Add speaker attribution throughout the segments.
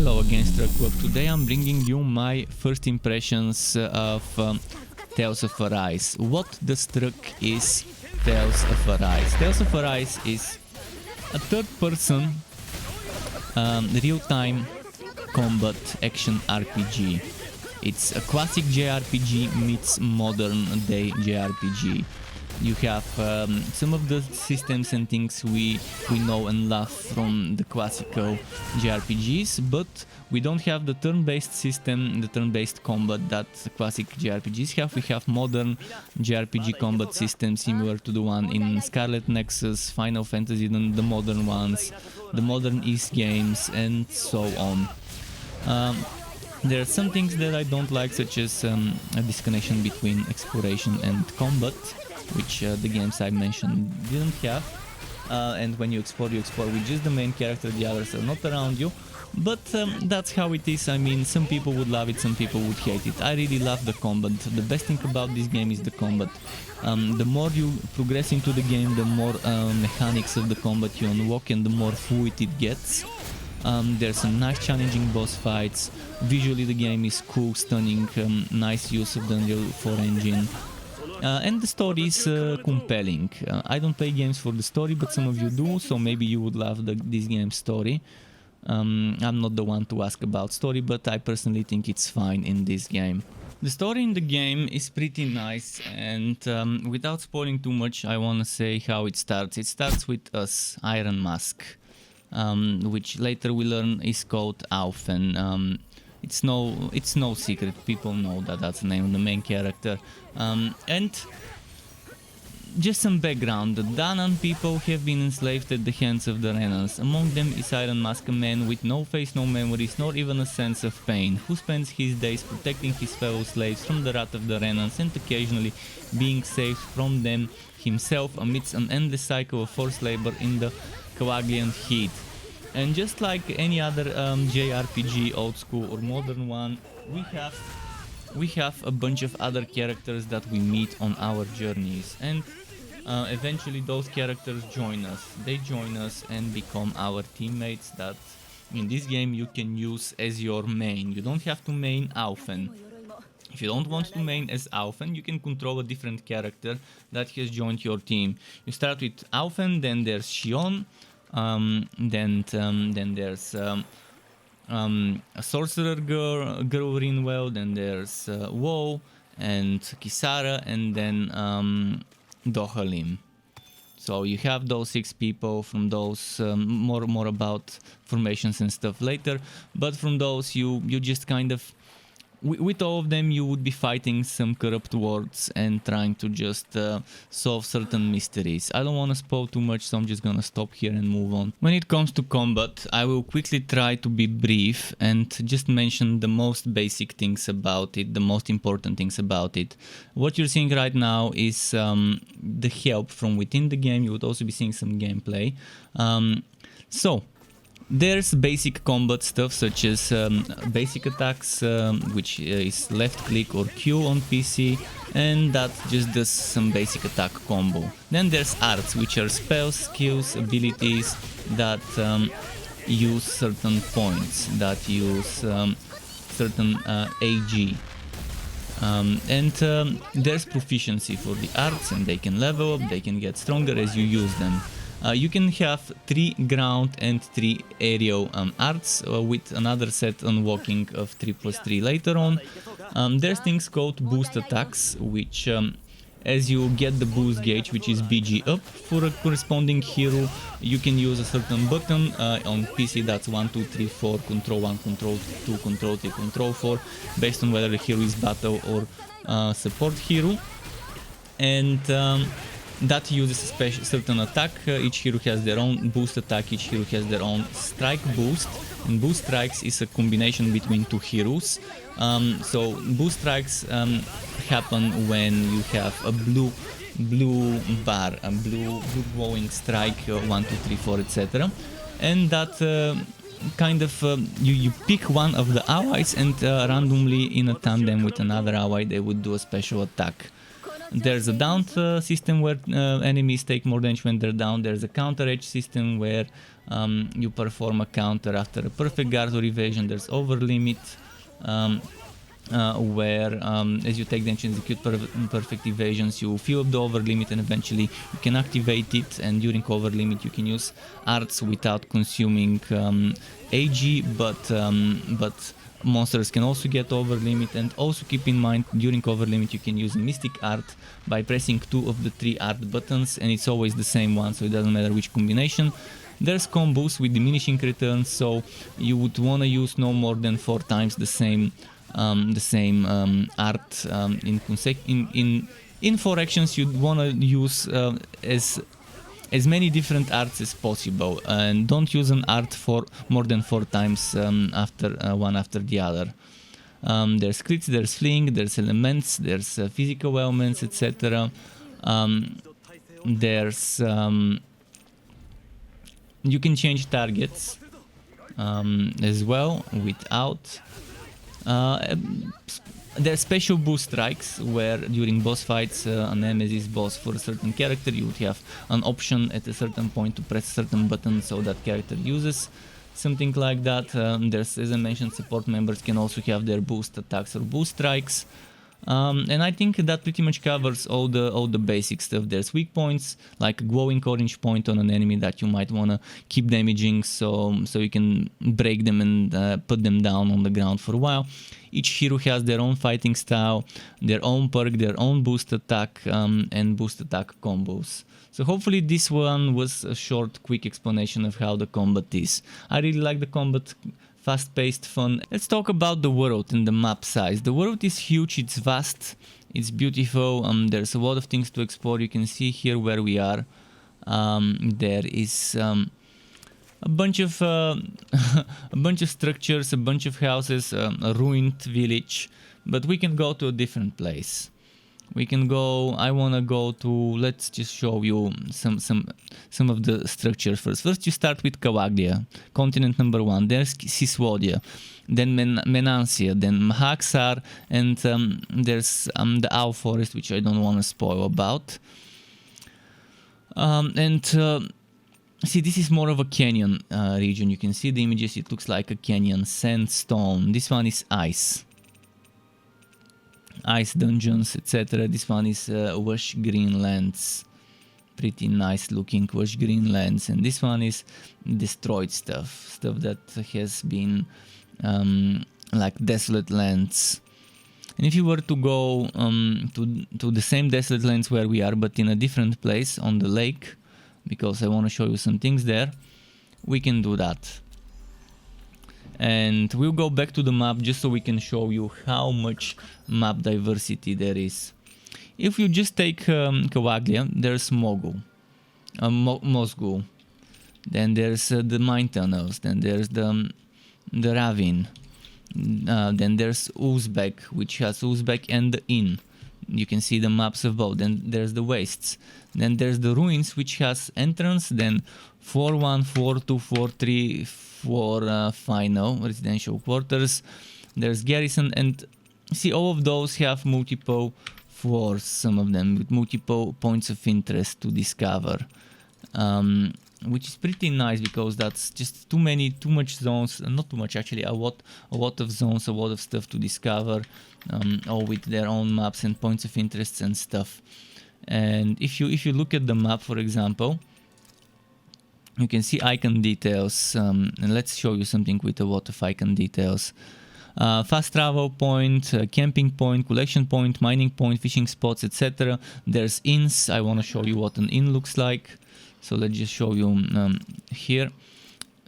Speaker 1: Hello again, Struck. Today I'm bringing you my first impressions of Tales of Arise. What the struck is Tales of Arise? Tales of Arise is a third-person real-time combat action RPG. It's a classic JRPG meets modern-day JRPG. You have some of the systems and things we know and love from the classical JRPGs, but we don't have the turn-based system, the turn-based combat that classic JRPGs have. We have modern JRPG combat systems similar to the one in Scarlet Nexus, Final Fantasy, the modern ones, the modern East games, and so on. There are some things that I don't like, such as a disconnection between exploration and combat, which the games I mentioned didn't have. And when you explore with just the main character, the others are not around you. But that's how it is. I mean, some people would love it, some people would hate it. I really love the combat. The best thing about this game is the combat. The more you progress into the game, the more mechanics of the combat you unlock and the more fluid it gets. There's some nice challenging boss fights. Visually the game is cool, stunning, nice use of the Unreal 4 engine. And the story is compelling. I don't play games for the story, but some of you do, so maybe you would love this game's story. I'm not the one to ask about story, but I personally think it's fine in this game. The story in the game is pretty nice, and without spoiling too much, I wanna say how it starts. It starts with us, Iron Mask, which later we learn is called Alphen. It's no secret, people know that that's the name of the main character. And just some background, the Dahna people have been enslaved at the hands of the Renas. Among them is Iron Mask, a man with no face, no memories, nor even a sense of pain, who spends his days protecting his fellow slaves from the wrath of the Renas and occasionally being saved from them himself amidst an endless cycle of forced labor in the Coagulant heat. And just like any other JRPG, old school or modern one, we have a bunch of other characters that we meet on our journeys, and eventually those characters join us. They join us and become our teammates that in this game you can use as your main. You don't have to main Alphen. If you don't want to main as Alphen, you can control a different character that has joined your team. You start with Alphen, then there's Shionne. Then there's a sorcerer girl Rinwell, then there's Woe and Kisara, and then Dohalim. So you have those 6 people. From those, more about formations and stuff later, but from those you just kind of, with all of them you would be fighting some corrupt wards and trying to just solve certain mysteries. I don't want to spoil too much, so I'm just gonna stop here and move on. When it comes to combat, I will quickly try to be brief and just mention the most basic things about it, the most important things about it. What you're seeing right now is the help from within the game. You would also be seeing some gameplay. So there's basic combat stuff such as basic attacks, which is left click or Q on PC, and that just does some basic attack combo. Then there's arts, which are spells, skills, abilities that use certain points, that use certain AG. And there's proficiency for the arts, and they can level up, they can get stronger as you use them. You can have 3 ground and 3 aerial arts, with another set unlocking of 3+3 later on. There's things called boost attacks, which as you get the boost gauge, which is BG up for a corresponding hero, you can use a certain button. On PC that's 1, 2, 3, 4, control 1, control 2, control 3, control 4, based on whether the hero is battle or support hero. And that uses a certain attack. Each hero has their own boost attack, each hero has their own strike boost, and boost strikes is a combination between 2 heroes. So boost strikes happen when you have a blue bar, a blue glowing strike, 1, 2, 3, 4, etc. And that kind of you pick one of the allies, and randomly in a tandem with another ally they would do a special attack. There's a down system where enemies take more damage when they're down. There's a counter edge system where you perform a counter after a perfect guard or evasion. There's over limit where as you take damage and execute perfect evasions, you fill up the over limit and eventually you can activate it, and during over limit you can use arts without consuming AG, but monsters can also get over limit. And also keep in mind, during over limit you can use a mystic art by pressing 2 of the 3 art buttons, and it's always the same one, so it doesn't matter which combination. There's combos with diminishing returns, so you would want to use no more than 4 times the same art in 4 actions. You'd want to use as many different arts as possible, and don't use an art for more than 4 times after one after the other. There's Skits, there's fleeing, there's elements, there's physical elements, etc. There's you can change targets as well without. There are special boost strikes where during boss fights, an nemesis boss for a certain character, you would have an option at a certain point to press a certain button so that character uses something like that. There's, as I mentioned, support members can also have their boost attacks or boost strikes. And I think that pretty much covers all the basic stuff. There's weak points, like a glowing orange point on an enemy that you might want to keep damaging, so you can break them and put them down on the ground for a while. Each hero has their own fighting style, their own perk, their own boost attack, and boost attack combos. So hopefully this one was a short, quick explanation of how the combat is. I really like the combat. Fast-paced, fun. Let's talk about the world and the map size. The world is huge, it's vast, it's beautiful. There's a lot of things to explore. You can see here where we are. There is a bunch of structures, a bunch of houses, a ruined village. But we can go to a different place. We can go. I wanna go to. Let's just show you some of the structures first. First, you start with Kawaglia, continent number 1. There's Siswodia, then Menancia, then Mahaxar, and there's the Owl Forest, which I don't want to spoil about. See, this is more of a canyon region. You can see the images. It looks like a canyon, sandstone. This one is ice. Ice dungeons, etc. This one is lush green lands, pretty nice looking lush green lands, and this one is destroyed stuff that has been like desolate lands. And if you were to go to the same desolate lands where we are, but in a different place on the lake, because I want to show you some things there, we can do that. And we'll go back to the map just so we can show you how much map diversity there is. If you just take Kawaglia, there's Mogul, Mosgul, then there's the mine tunnels, then there's the ravine, then there's Uzbek, which has Uzbek and the inn. You can see the maps of both. Then there's the wastes, then there's the ruins, which has entrance, then 4-1, 4-2, 4-3 for final residential quarters. There's garrison, and see, all of those have multiple floors, some of them with multiple points of interest to discover, which is pretty nice because that's just too much zones, not too much actually, a lot of zones, a lot of stuff to discover, all with their own maps and points of interest and stuff. And if you look at the map, for example, you can see icon details, and let's show you something with a lot of icon details. Fast travel point, camping point, collection point, mining point, fishing spots, etc. There's inns. I want to show you what an inn looks like. So let's just show you here.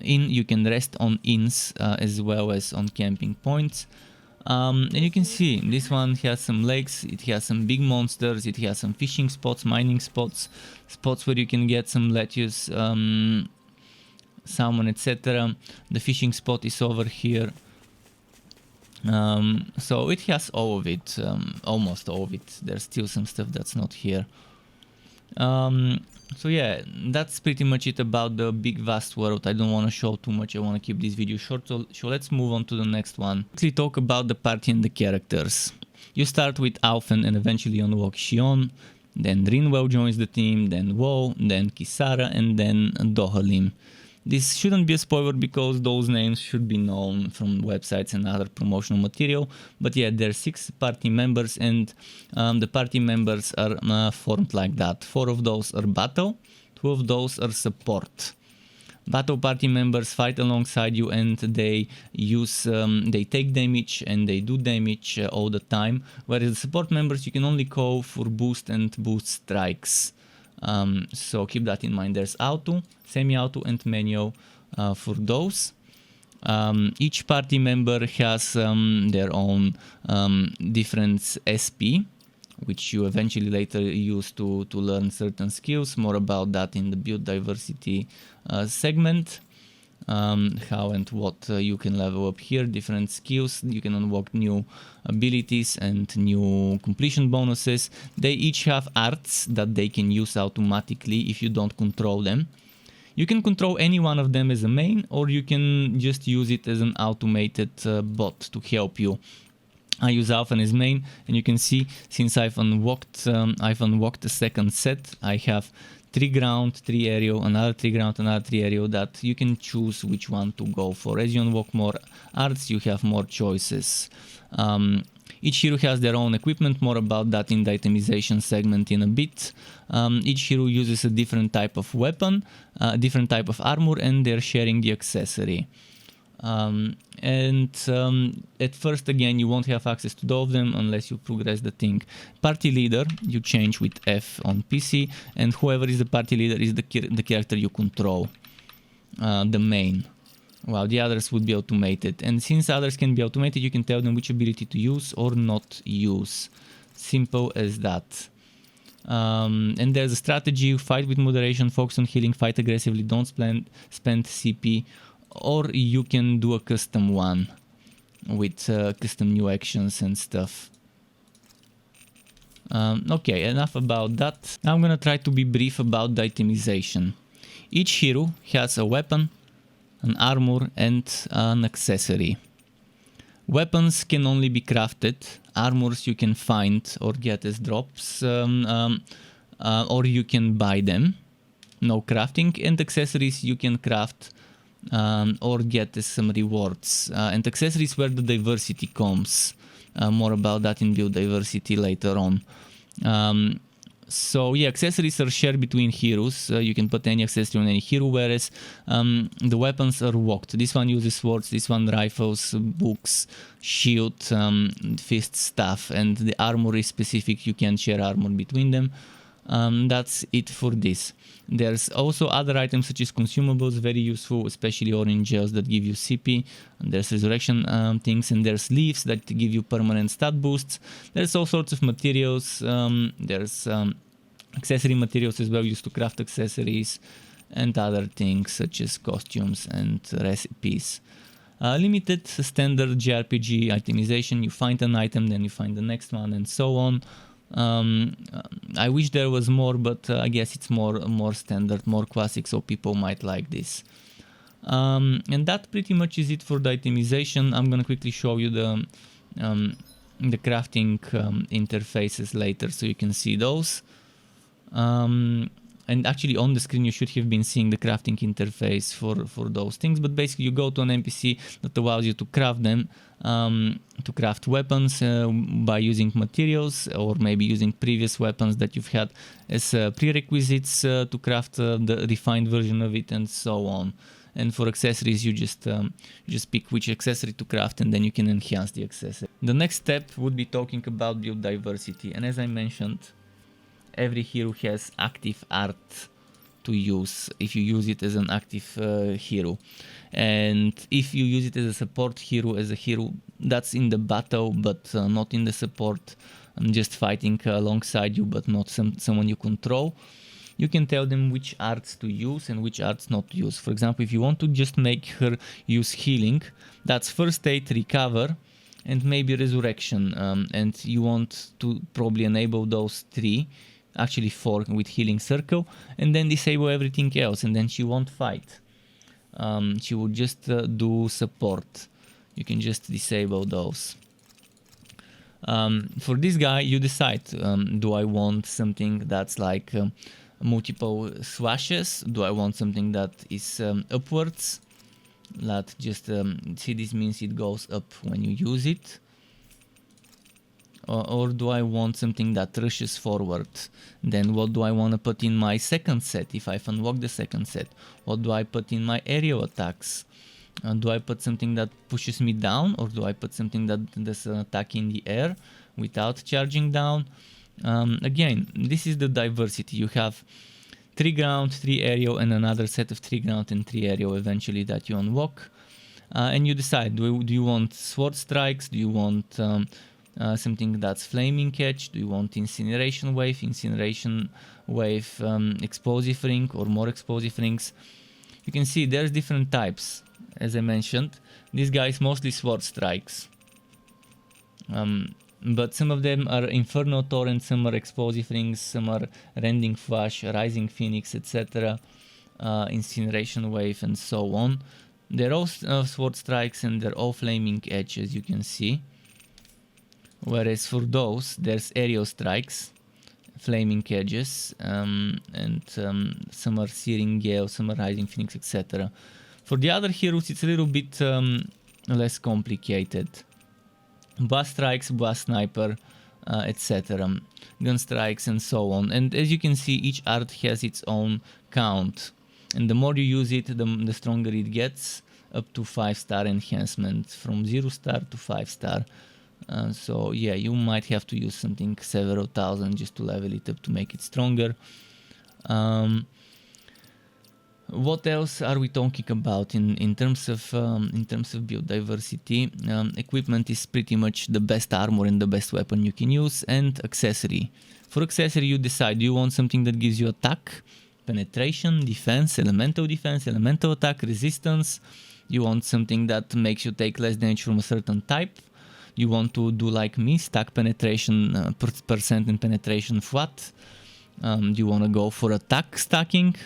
Speaker 1: You can rest on inns as well as on camping points. And you can see this one has some lakes, it has some big monsters, it has some fishing spots, mining spots, spots where you can get some lettuce, salmon, etc. The fishing spot is over here. So it has all of it, almost all of it. There's still some stuff that's not here. So yeah, that's pretty much it about the big vast world. I don't want to show too much, I want to keep this video short, so let's move on to the next one. Quickly talk about the party and the characters. You start with Alphen and eventually unlock Shionne, then Rinwell joins the team, then Woe, then Kisara, and then Dohalim. This shouldn't be a spoiler because those names should be known from websites and other promotional material, but yeah, there are 6 party members, and the party members are formed like that. 4 of those are battle, 2 of those are support. Battle party members fight alongside you, and they they take damage and they do damage all the time, whereas the support members you can only call for boost and boost strikes. So keep that in mind. There's auto, semi-auto, and manual for those. Each party member has their own different SP, which you eventually later use to learn certain skills. More about that in the build diversity segment. How and what you can level up here, different skills, you can unlock new abilities and new completion bonuses. They each have arts that they can use automatically if you don't control them. You can control any one of them as a main, or you can just use it as an automated bot to help you. I use Alphen as main, and you can see since I've unlocked the second set, I have 3 ground, 3 aerial, another 3 ground, another 3 aerial, that you can choose which one to go for. As you unlock more arts, you have more choices. Each hero has their own equipment, more about that in the itemization segment in a bit. Each hero uses a different type of weapon, a different type of armor, and they're sharing the accessory. At first, again, you won't have access to all of them unless you progress the thing. Party leader, you change with F on PC, and whoever is the party leader is the character you control, the main, while the others would be automated. And since others can be automated, you can tell them which ability to use or not use. Simple as that. And there's a strategy: fight with moderation, focus on healing, fight aggressively, don't spend CP, or you can do a custom one with custom new actions and stuff. Okay, enough about that. Now I'm gonna try to be brief about the itemization. Each hero has a weapon, an armor, and an accessory. Weapons can only be crafted. Armors you can find or get as drops, or you can buy them. No crafting. And accessories you can craft or get as some rewards. And accessories where the diversity comes. More about that in build diversity later on. So yeah, accessories are shared between heroes. You can put any accessory on any hero, whereas the weapons are locked. This one uses swords, this one rifles, books, shield, fist, staff, and the armor is specific. You can share armor between them. That's it for this. There's also other items such as consumables, very useful, especially orange gels that give you CP. And there's resurrection things, and there's leaves that give you permanent stat boosts. There's all sorts of materials. There's accessory materials as well, used to craft accessories, and other things such as costumes and recipes. Limited standard JRPG itemization. You find an item, then you find the next one, and so on. I wish there was more, but I guess it's more standard, more classic, so people might like this. And that pretty much is it for the itemization. I'm gonna quickly show you the crafting interfaces later, so you can see those. And actually on the screen you should have been seeing the crafting interface for those things, but basically you go to an NPC that allows you to craft them, to craft weapons by using materials, or maybe using previous weapons that you've had as prerequisites to craft the refined version of it, and so on. And for accessories you just pick which accessory to craft, and then you can enhance the accessory. The next step would be talking about build diversity, and as I mentioned, every hero has active art to use if you use it as an active hero. And if you use it as a support hero, as a hero that's in the battle but not in the support, just fighting alongside you but not someone you control, you can tell them which arts to use and which arts not to use. For example, if you want to just make her use healing, that's first aid, recover, and maybe resurrection, and you want to probably enable those 3, actually 4 with healing circle, and then disable everything else, and then she won't fight. She will just do support. You can just disable those. For this guy, you decide, do I want something that's like multiple swashes? Do I want something that is upwards? That just, see, this means it goes up when you use it. Or do I want something that rushes forward? Then what do I want to put in my second set if I've unlocked the second set? What do I put in my aerial attacks? Do I put something that pushes me down, or do I put something that does an attack in the air without charging down? Again, this is the diversity. You have 3 ground, 3 aerial, and another set of 3 ground and 3 aerial eventually that you unlock. And you decide, do you want sword strikes? Do you want something that's flaming edge? Do you want incineration wave, explosive ring, or more explosive rings? You can see there's different types. As I mentioned, this guy is mostly sword strikes, but some of them are Inferno Torrent, some are explosive rings, some are Rending Flash, Rising Phoenix, etc., Incineration Wave, and so on. They're all sword strikes and they're all flaming edge, as you can see. Whereas for those, there's aerial strikes, flaming edges, and some are Searing Gale, some are Rising Phoenix, etc. For the other heroes, it's a little bit less complicated. Blast strikes, blast sniper, etc. Gun strikes, and so on. And as you can see, each art has its own count. And the more you use it, the stronger it gets, up to 5-star enhancement, from 0-star to 5-star. So yeah, you might have to use something several thousand just to level it up to make it stronger. What else are we talking about in terms of build diversity? Equipment is pretty much the best armor and the best weapon you can use, and accessory. For accessory, you decide, do you want something that gives you attack, penetration, defense, elemental attack, resistance? You want something that makes you take less damage from a certain type? You want to do like me, stack penetration percent and penetration flat? Do you want to go for attack stacking,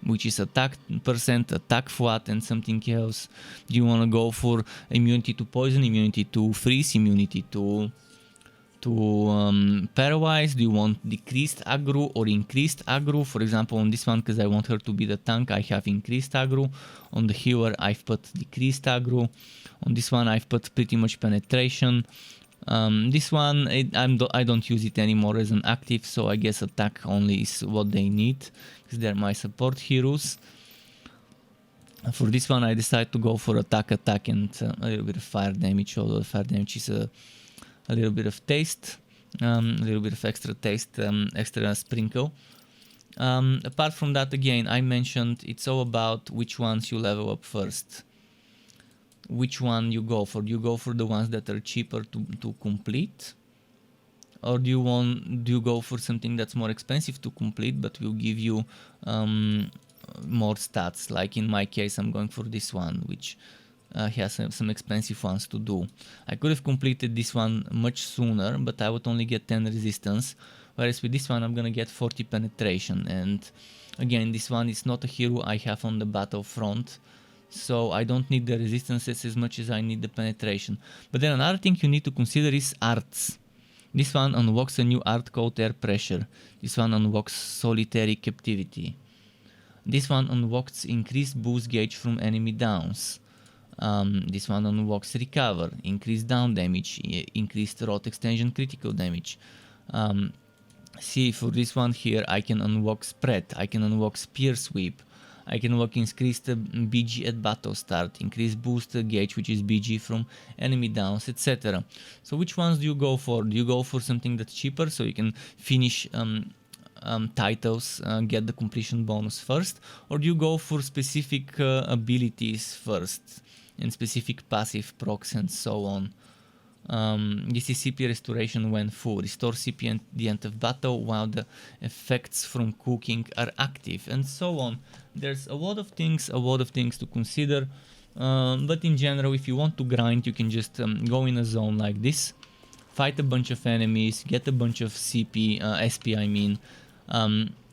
Speaker 1: which is attack percent, attack flat, and something else? Do you want to go for immunity to poison, immunity to freeze, immunity to paralyze? Do you want decreased aggro or increased aggro? For example, on this one, because I want her to be the tank, I have increased aggro. On the healer, I've put decreased aggro. On this one, I've put pretty much penetration. This one, I don't use it anymore as an active, so I guess attack only is what they need, because they're my support heroes. For this one, I decided to go for attack, and a little bit of fire damage, although fire damage is a little bit of taste, a little bit of extra taste, extra sprinkle. Apart from that, again, I mentioned it's all about which ones you level up first. Which one you go for? Do you go for the ones that are cheaper to complete? Or do you go for something that's more expensive to complete but will give you more stats? Like in my case, I'm going for this one, which has some expensive ones to do. I could have completed this one much sooner, but I would only get 10 resistance, whereas with this one I'm gonna get 40 penetration. And again, this one is not a hero I have on the battlefront, so I don't need the resistances as much as I need the penetration. But then another thing you need to consider is arts. This one unlocks a new art called Air Pressure. This one unlocks Solitary Captivity. This one unlocks increased boost gauge from enemy downs. This one unlocks Recover, increased down damage, increased rot extension critical damage. See, for this one here, I can unlock Spread, I can unlock Spear Sweep, I can unlock increased BG at battle start, increased boost gauge, which is BG from enemy downs, etc. So which ones do you go for? Do you go for something that's cheaper so you can finish titles, get the completion bonus first? Or do you go for specific abilities first and specific passive procs and so on? This is CP restoration when full. Restore CP at the end of battle while the effects from cooking are active, and so on. There's a lot of things to consider, but in general, if you want to grind, you can just go in a zone like this, fight a bunch of enemies, get a bunch of CP, SP I mean,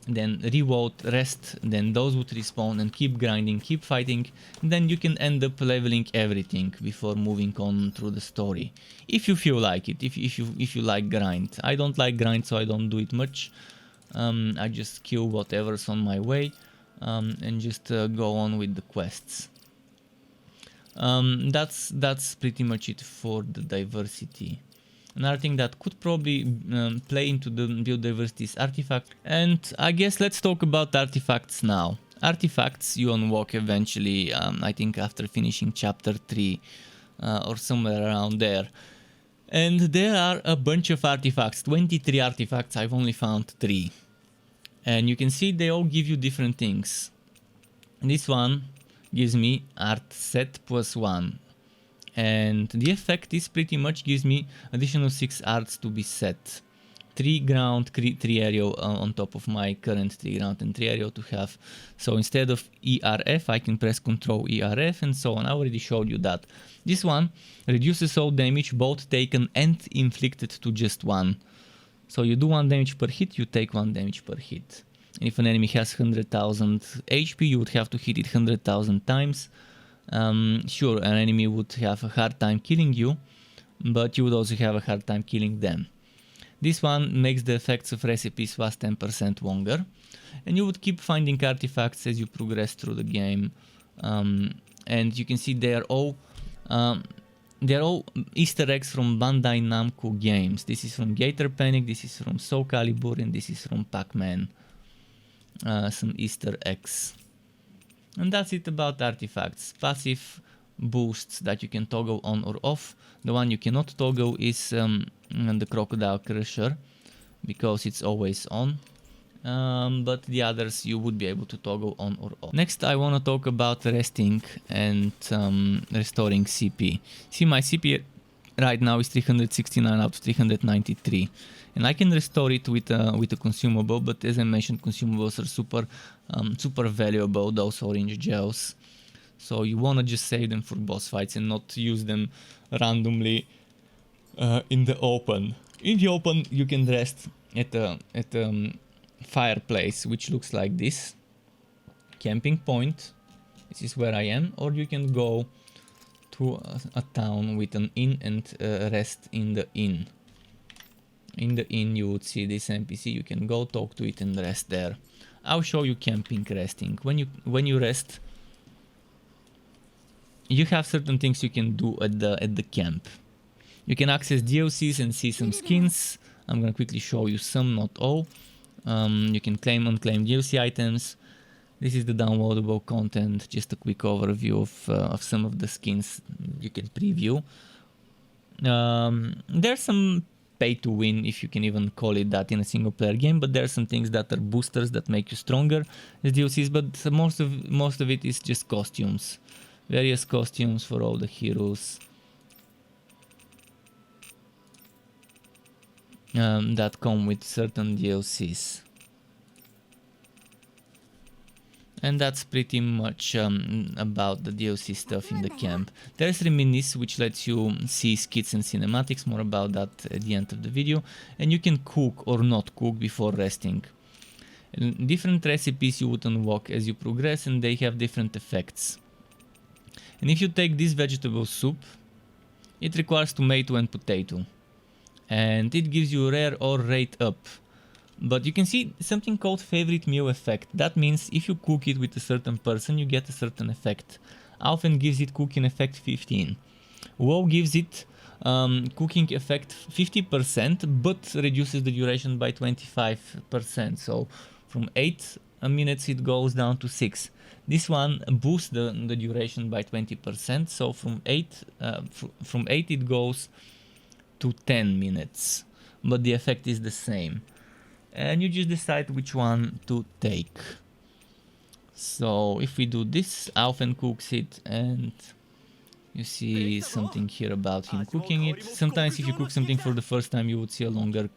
Speaker 1: then revote, rest, then those would respawn, and keep grinding, keep fighting. Then you can end up leveling everything before moving on through the story, if you feel like it. If you like grind. I don't like grind, so I don't do it much. I just kill whatever's on my way, and just go on with the quests. That's pretty much it for the diversity. Another thing that could probably play into the build diversity is artifact. And I guess let's talk about artifacts now. Artifacts you unlock eventually, I think after finishing chapter 3 or somewhere around there. And there are a bunch of artifacts, 23 artifacts, I've only found 3. And you can see they all give you different things. This one gives me art set +1. And the effect is pretty much gives me additional 6 arts to be set. 3 ground, 3 aerial on top of my current 3 ground and 3 aerial to have. So instead of ERF, I can press Ctrl ERF and so on. I already showed you that. This one reduces all damage, both taken and inflicted, to just 1. So you do 1 damage per hit, you take 1 damage per hit. And if an enemy has 100,000 HP, you would have to hit it 100,000 times. Sure, an enemy would have a hard time killing you, but you would also have a hard time killing them. This one makes the effects of recipes last 10% longer, and you would keep finding artifacts as you progress through the game. And you can see they're all Easter eggs from Bandai Namco games. This is from Gator Panic, this is from Soul Calibur, and this is from Pac-Man. Some Easter eggs. And that's it about artifacts. Passive boosts that you can toggle on or off. The one you cannot toggle is the Crocodile Crusher, because it's always on. But the others you would be able to toggle on or off. Next I want to talk about resting and restoring CP. See, my CP right now is 369 out of 393. And I can restore it with a consumable, but as I mentioned, consumables are super valuable, those orange gels. So you wanna just save them for boss fights and not use them randomly in the open. In the open, you can rest at a fireplace, which looks like this. Camping point. This is where I am, or you can go to a town with an inn and rest in the inn. In the inn you would see this NPC, you can go talk to it and rest there. I'll show you camping resting. When you rest, you have certain things you can do at the camp. You can access DLCs and see some skins. I'm gonna quickly show you some, not all. You can claim unclaimed DLC items. This is the downloadable content, just a quick overview of some of the skins you can preview. There's some pay to win, if you can even call it that, in a single player game, but there are some things that are boosters that make you stronger as DLCs, but most of it is just costumes. Various costumes for all the heroes that come with certain DLCs. And that's pretty much about the DLC stuff in the camp. There's Reminisce, which lets you see skits and cinematics, more about that at the end of the video. And you can cook or not cook before resting. And different recipes you would unlock as you progress, and they have different effects. And if you take this vegetable soup, it requires tomato and potato. And it gives you rare or rate up. But you can see something called favorite meal effect. That means if you cook it with a certain person, you get a certain effect. Alphen gives it cooking effect 15. WoW gives it cooking effect 50%, but reduces the duration by 25%. So from 8 minutes it goes down to 6. This one boosts the duration by 20%. So from 8 it goes to 10 minutes. But the effect is the same. And you just decide which one to take. So if we do this, Alphen cooks it, and you see something here about him cooking it. Sometimes if you cook something for the first time, you would see a longer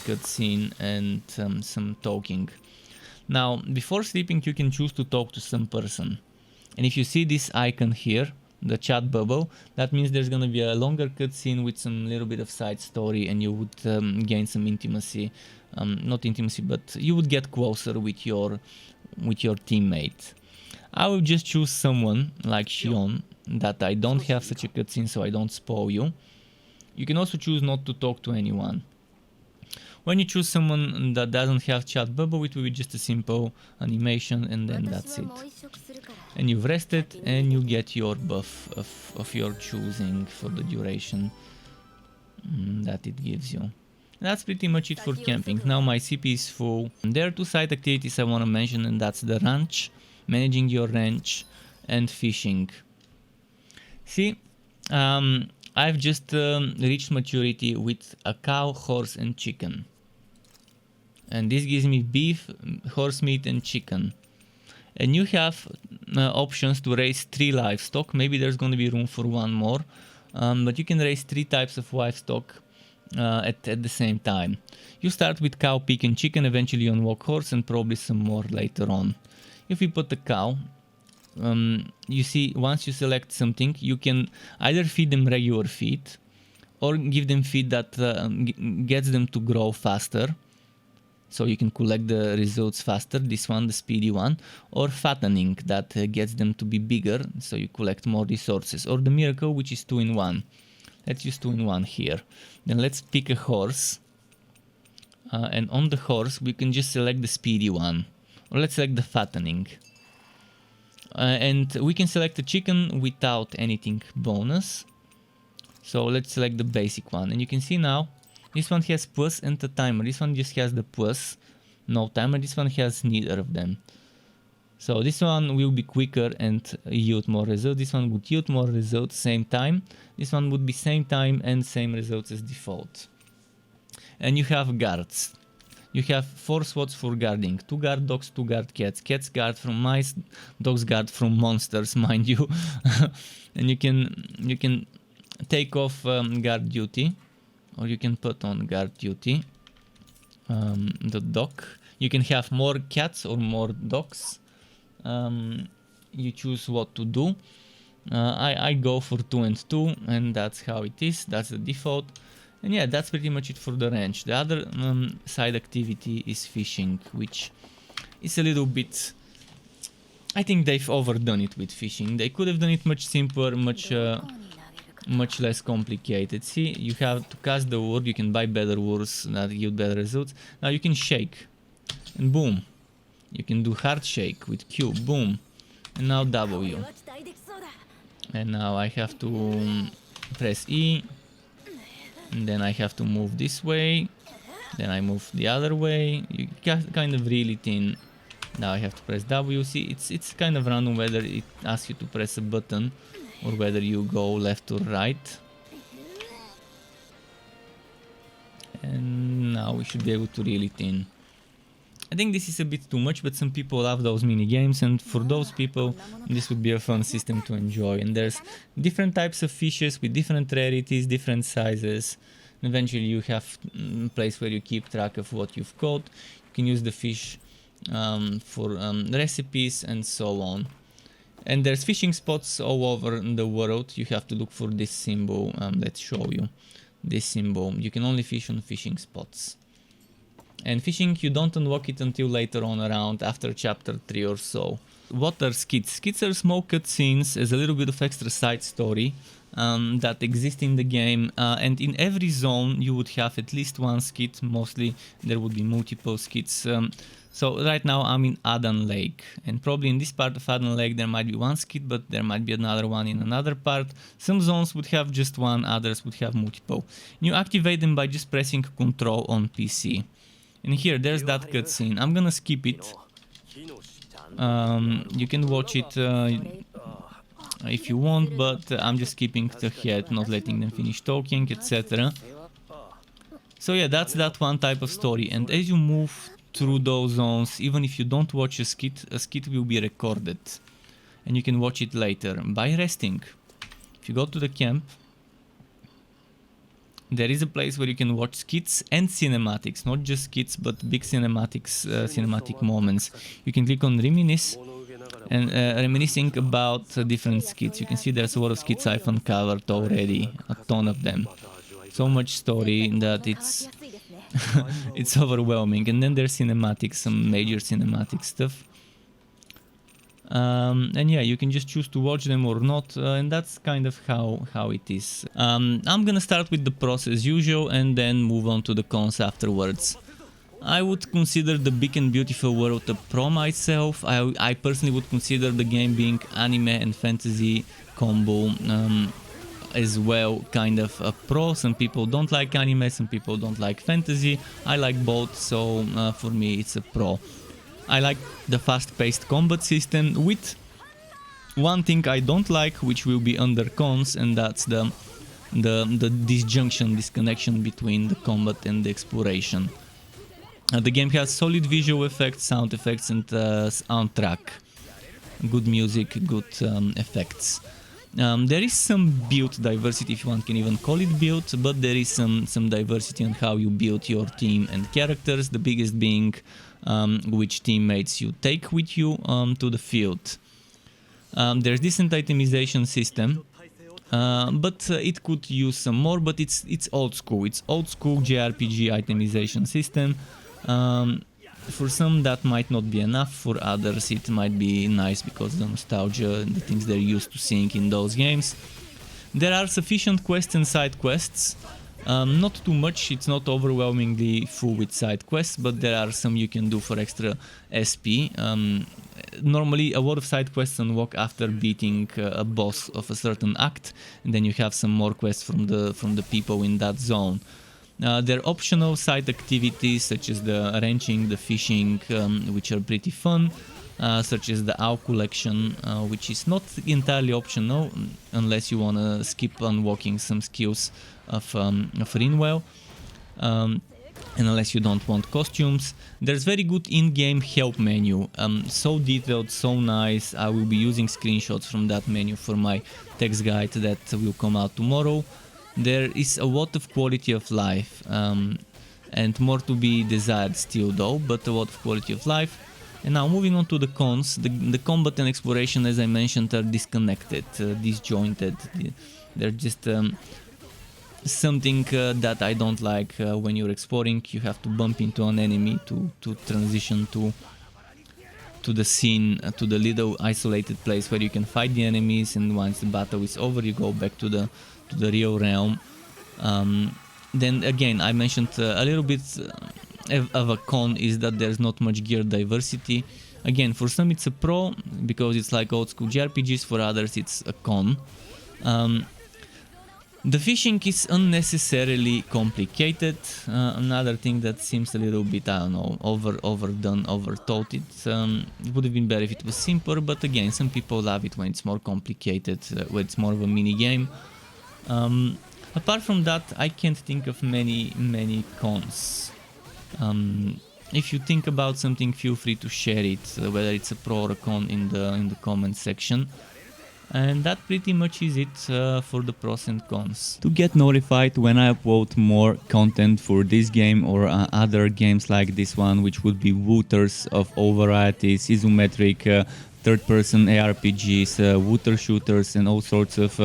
Speaker 1: cutscene and some talking. Now, before sleeping, you can choose to talk to some person. And if you see this icon here, the chat bubble, that means there's gonna be a longer cutscene with some little bit of side story, and you would gain some intimacy not intimacy, but you would get closer with your teammate. I will just choose someone like Shionne that I don't have such a cutscene, so I don't spoil you. You can also choose not to talk to anyone. When you choose someone that doesn't have chat bubble, it will be just a simple animation and then that's it. And you've rested and you get your buff of your choosing for the duration that it gives you. That's pretty much it for camping. Now my CP is full. There are two side activities I want to mention, and that's the ranch, managing your ranch, and fishing. See, I've just reached maturity with a cow, horse and chicken. And this gives me beef, horse meat and chicken. And you have options to raise 3 livestock. Maybe there's going to be room for one more. But you can raise 3 types of livestock at the same time. You start with cow, pig and chicken, eventually you unlock horse and probably some more later on. If we put the cow, you see once you select something, you can either feed them regular feed or give them feed that gets them to grow faster. So you can collect the results faster, this one, the speedy one, or fattening that gets them to be bigger, so you collect more resources, or the miracle, which is 2 in 1. Let's use 2 in 1 here. Then let's pick a horse, and on the horse we can just select the speedy one, or let's select the fattening. And we can select a chicken without anything bonus, so let's select the basic one, and you can see now this one has plus and a timer. This one just has the plus, no timer. This one has neither of them. So this one will be quicker and yield more results. This one would yield more results same time. This one would be same time and same results as default. And you have guards. You have 4 slots for guarding. 2 guard dogs, 2 guard cats. Cats guard from mice, dogs guard from monsters, mind you. And you can take off guard duty. Or you can put on guard duty the dog. You can have more cats or more dogs. You choose what to do. I go for 2 and 2, and that's how it is. That's the default. And yeah, that's pretty much it for the ranch. The other side activity is fishing, which is a little bit... I think they've overdone it with fishing. They could have done it much simpler, much less complicated. See, you have to cast the word, you can buy better words that yield better results. Now you can shake, and boom. You can do hard shake with Q, boom. And now W. And now I have to press E. And then I have to move this way. Then I move the other way. You kind of reel it in. Now I have to press W. See, it's kind of random whether it asks you to press a button or whether you go left or right. And now we should be able to reel it in. I think this is a bit too much, but some people love those mini games, and for those people this would be a fun system to enjoy. And there's different types of fishes with different rarities, different sizes. And eventually you have a place where you keep track of what you've caught. You can use the fish for recipes and so on. And there's fishing spots all over the world. You have to look for this symbol. Let's show you this symbol. You can only fish on fishing spots. And fishing, you don't unlock it until later on, around after chapter 3 or so. What are skits? Skits are small cutscenes as a little bit of extra side story that exist in the game. And in every zone you would have at least one skit. Mostly there would be multiple skits. So right now I'm in Adan Lake, and probably in this part of Adan Lake there might be one skit, but there might be another one in another part. Some zones would have just one, others would have multiple. You activate them by just pressing Control on PC. And here, there's that cutscene. I'm gonna skip it. You can watch it if you want, but I'm just skipping ahead, not letting them finish talking, etc. So yeah, that's that one type of story. And as you move through those zones, even if you don't watch a skit will be recorded. And you can watch it later by resting. If you go to the camp, there is a place where you can watch skits and cinematics, not just skits, but big cinematics, cinematic moments. You can click on reminisce and reminiscing about different skits. You can see there's a lot of skits I've uncovered already, a ton of them. So much story that It's overwhelming. And then there's cinematics, some major cinematic stuff. And yeah, you can just choose to watch them or not, and that's kind of how it is. I'm gonna start with the pros as usual and then move on to the cons afterwards. I would consider the big and beautiful world a pro myself. I personally would consider the game being anime and fantasy combo as well kind of a pro. Some people don't like anime, some people don't like fantasy. I like both, so for me it's a pro. I like the fast-paced combat system, with one thing I don't like, which will be under cons, and that's the disconnection between the combat and the exploration. The game has solid visual effects, sound effects, and soundtrack. Good music, good effects. There is some build diversity, if one can even call it build, but there is some diversity on how you build your team and characters, the biggest being which teammates you take with you to the field. There's decent itemization system, but it could use some more, but it's old school. It's old school JRPG itemization system. For some that might not be enough, for others it might be nice because of the nostalgia and the things they're used to seeing in those games. There are sufficient quests and side quests. Not too much, it's not overwhelmingly full with side quests, but there are some you can do for extra SP. Normally a lot of side quests unlock after beating a boss of a certain act, and then you have some more quests from the people in that zone. There are optional side activities such as the ranching, the fishing, which are pretty fun, such as the owl collection, which is not entirely optional unless you want to skip unlocking some skills of Rinwell, and unless you don't want costumes. There's very good in-game help menu, so detailed, so nice. I will be using screenshots from that menu for my text guide that will come out tomorrow. There is a lot of quality of life, and more to be desired still though, but a lot of quality of life. And now moving on to the cons, the combat and exploration, as I mentioned, are disconnected, disjointed. They're just something that I don't like. When you're exploring, you have to bump into an enemy to transition to the scene, to the little isolated place where you can fight the enemies, and once the battle is over you go back to the real realm. Then again, I mentioned a little bit of a con is that there's not much gear diversity. Again, for some it's a pro because it's like old school JRPGs, for others it's a con. The fishing is unnecessarily complicated. Another thing that seems a little bit, I don't know, overdone, overthought. It would have been better if it was simpler, but again, some people love it when it's more complicated, when it's more of a mini game. Apart from that, I can't think of many cons. If you think about something, feel free to share it, whether it's a pro or a con, in the comment section. And that pretty much is it for the pros and cons. To get notified when I upload more content for this game or other games like this one, which would be wooters of all varieties, isometric, third-person ARPGs, wooter shooters, and all sorts of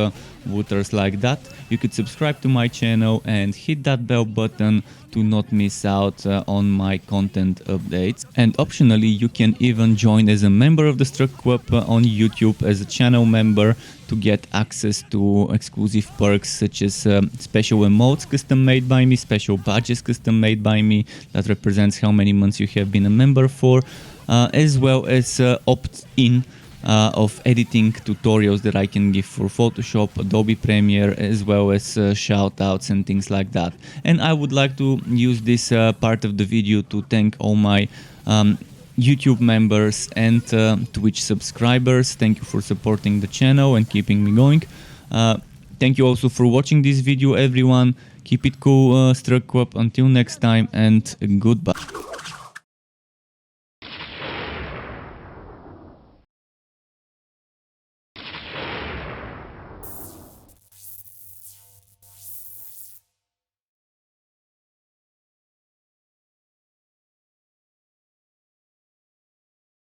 Speaker 1: wooters like that, you could subscribe to my channel and hit that bell button to not miss out on my content updates. And optionally, you can even join as a member of the Struck Club on YouTube as a channel member to get access to exclusive perks such as special emotes custom made by me, special badges custom made by me that represents how many months you have been a member for, as well as opt-in of editing tutorials that I can give for Photoshop, Adobe Premiere, as well as shoutouts and things like that. And I would like to use this part of the video to thank all my YouTube members and Twitch subscribers. Thank you for supporting the channel and keeping me going. Thank you also for watching this video, everyone. Keep it cool, Struck Club. Until next time, and goodbye.